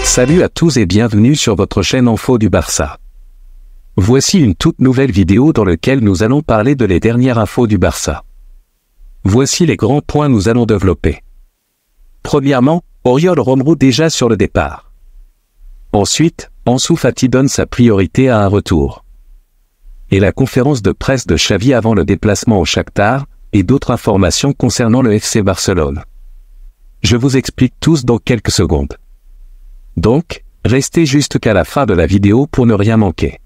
Salut à tous et bienvenue sur votre chaîne Info du Barça. Voici une toute nouvelle vidéo dans laquelle nous allons parler de les dernières infos du Barça. Voici les grands points que nous allons développer. Premièrement, Oriol Romeu déjà sur le départ. Ensuite, Ansu Fati donne sa priorité à un retour. Et la conférence de presse de Xavi avant le déplacement au Shakhtar, et d'autres informations concernant le FC Barcelone. Je vous explique tous dans quelques secondes. Donc, restez jusqu'à la fin de la vidéo pour ne rien manquer.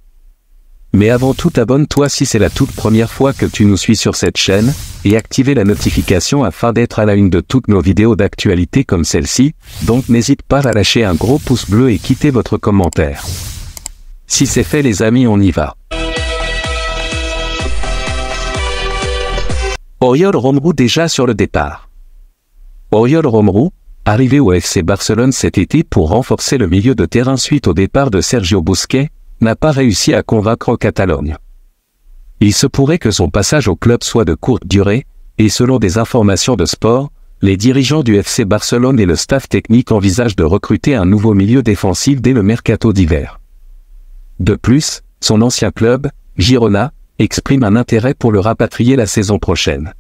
Mais avant tout, abonne-toi si c'est la toute première fois que tu nous suis sur cette chaîne, et activez la notification afin d'être à la une de toutes nos vidéos d'actualité comme celle-ci, donc n'hésite pas à lâcher un gros pouce bleu et quitter votre commentaire. Si c'est fait les amis, on y va. Oriol Romeu déjà sur le départ. Oriol Romeu, arrivé au FC Barcelone cet été pour renforcer le milieu de terrain suite au départ de Sergio Busquets, n'a pas réussi à convaincre en Catalogne. Il se pourrait que son passage au club soit de courte durée, et selon des informations de sport, les dirigeants du FC Barcelone et le staff technique envisagent de recruter un nouveau milieu défensif dès le mercato d'hiver. De plus, son ancien club, Girona, exprime un intérêt pour le rapatrier la saison prochaine.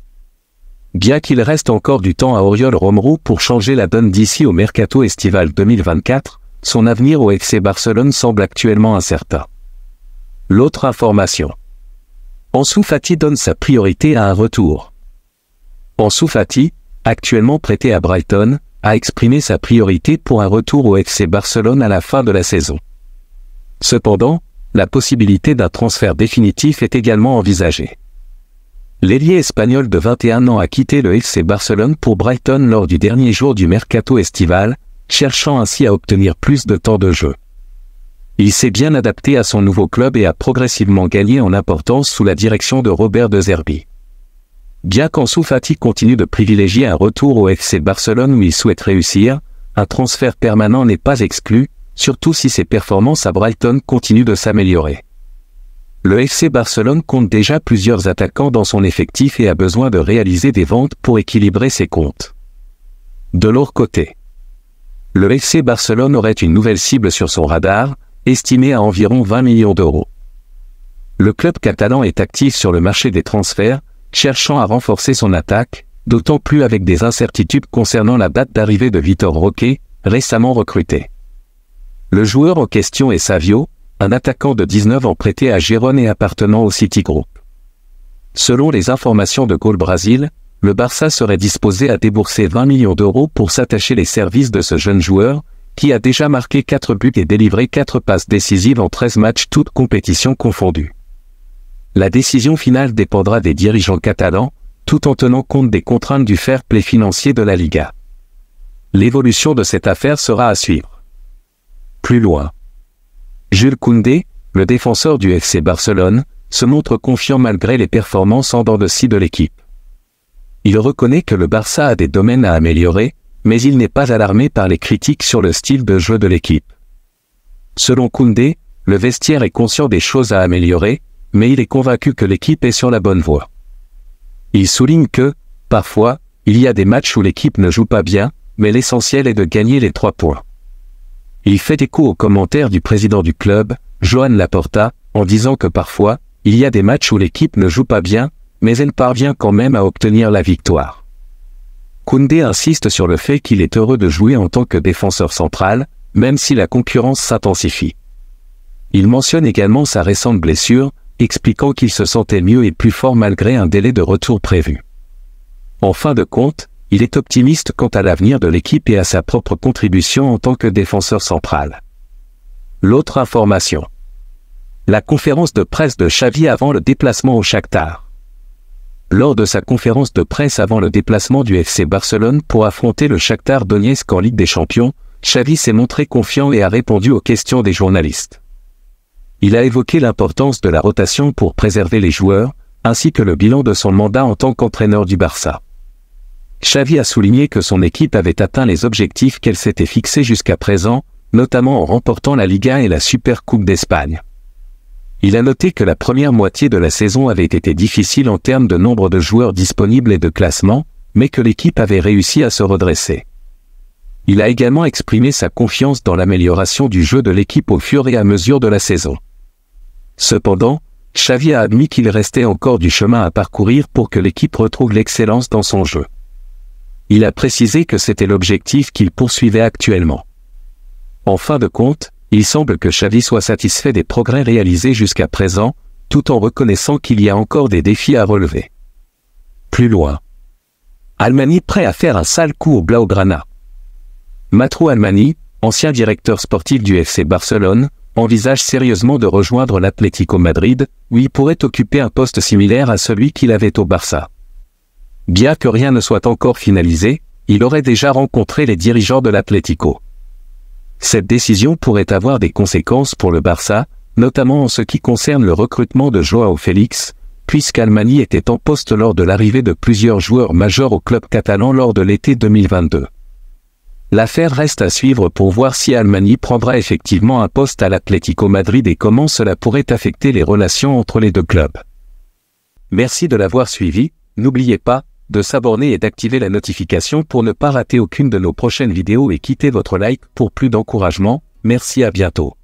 Bien qu'il reste encore du temps à Oriol Romeu pour changer la donne d'ici au mercato estival 2024, son avenir au FC Barcelone semble actuellement incertain. L'autre information. Ansu Fati donne sa priorité à un retour. Ansu Fati, actuellement prêté à Brighton, a exprimé sa priorité pour un retour au FC Barcelone à la fin de la saison. Cependant, la possibilité d'un transfert définitif est également envisagée. L'ailier espagnol de 21 ans a quitté le FC Barcelone pour Brighton lors du dernier jour du mercato estival, cherchant ainsi à obtenir plus de temps de jeu. Il s'est bien adapté à son nouveau club et a progressivement gagné en importance sous la direction de Robert De Zerbi. Bien qu'Ansu Fati continue de privilégier un retour au FC Barcelone où il souhaite réussir, un transfert permanent n'est pas exclu, surtout si ses performances à Brighton continuent de s'améliorer. Le FC Barcelone compte déjà plusieurs attaquants dans son effectif et a besoin de réaliser des ventes pour équilibrer ses comptes. De l'autre côté, le FC Barcelone aurait une nouvelle cible sur son radar, estimée à environ 20 millions d'euros. Le club catalan est actif sur le marché des transferts, cherchant à renforcer son attaque, d'autant plus avec des incertitudes concernant la date d'arrivée de Vitor Roque, récemment recruté. Le joueur en question est Savio, un attaquant de 19 ans prêté à Gérone et appartenant au City Group. Selon les informations de Goal Brazil, le Barça serait disposé à débourser 20 millions d'euros pour s'attacher les services de ce jeune joueur, qui a déjà marqué 4 buts et délivré 4 passes décisives en 13 matchs toutes compétitions confondues. La décision finale dépendra des dirigeants catalans, tout en tenant compte des contraintes du fair play financier de la Liga. L'évolution de cette affaire sera à suivre. Plus loin. Jules Koundé, le défenseur du FC Barcelone, se montre confiant malgré les performances en dents de scie de l'équipe. Il reconnaît que le Barça a des domaines à améliorer, mais il n'est pas alarmé par les critiques sur le style de jeu de l'équipe. Selon Koundé, le vestiaire est conscient des choses à améliorer, mais il est convaincu que l'équipe est sur la bonne voie. Il souligne que, parfois, il y a des matchs où l'équipe ne joue pas bien, mais l'essentiel est de gagner les 3 points. Il fait écho aux commentaires du président du club, Joan Laporta, en disant que parfois, il y a des matchs où l'équipe ne joue pas bien, mais elle parvient quand même à obtenir la victoire. Koundé insiste sur le fait qu'il est heureux de jouer en tant que défenseur central, même si la concurrence s'intensifie. Il mentionne également sa récente blessure, expliquant qu'il se sentait mieux et plus fort malgré un délai de retour prévu. En fin de compte, il est optimiste quant à l'avenir de l'équipe et à sa propre contribution en tant que défenseur central. L'autre information. La conférence de presse de Xavi avant le déplacement au Shakhtar. Lors de sa conférence de presse avant le déplacement du FC Barcelone pour affronter le Shakhtar Donetsk en Ligue des Champions, Xavi s'est montré confiant et a répondu aux questions des journalistes. Il a évoqué l'importance de la rotation pour préserver les joueurs, ainsi que le bilan de son mandat en tant qu'entraîneur du Barça. Xavi a souligné que son équipe avait atteint les objectifs qu'elle s'était fixés jusqu'à présent, notamment en remportant la Liga et la Supercoupe d'Espagne. Il a noté que la première moitié de la saison avait été difficile en termes de nombre de joueurs disponibles et de classement, mais que l'équipe avait réussi à se redresser. Il a également exprimé sa confiance dans l'amélioration du jeu de l'équipe au fur et à mesure de la saison. Cependant, Xavi a admis qu'il restait encore du chemin à parcourir pour que l'équipe retrouve l'excellence dans son jeu. Il a précisé que c'était l'objectif qu'il poursuivait actuellement. En fin de compte, il semble que Xavi soit satisfait des progrès réalisés jusqu'à présent, tout en reconnaissant qu'il y a encore des défis à relever. Plus loin. Almani prêt à faire un sale coup au Blaugrana. Mathieu Almani, ancien directeur sportif du FC Barcelone, envisage sérieusement de rejoindre l'Atlético Madrid, où il pourrait occuper un poste similaire à celui qu'il avait au Barça. Bien que rien ne soit encore finalisé, il aurait déjà rencontré les dirigeants de l'Atlético. Cette décision pourrait avoir des conséquences pour le Barça, notamment en ce qui concerne le recrutement de Joao Félix, puisqu'Almani était en poste lors de l'arrivée de plusieurs joueurs majeurs au club catalan lors de l'été 2022. L'affaire reste à suivre pour voir si Almani prendra effectivement un poste à l'Atlético Madrid et comment cela pourrait affecter les relations entre les deux clubs. Merci de l'avoir suivi, n'oubliez pas de s'abonner et d'activer la notification pour ne pas rater aucune de nos prochaines vidéos et quittez votre like pour plus d'encouragement. Merci, à bientôt.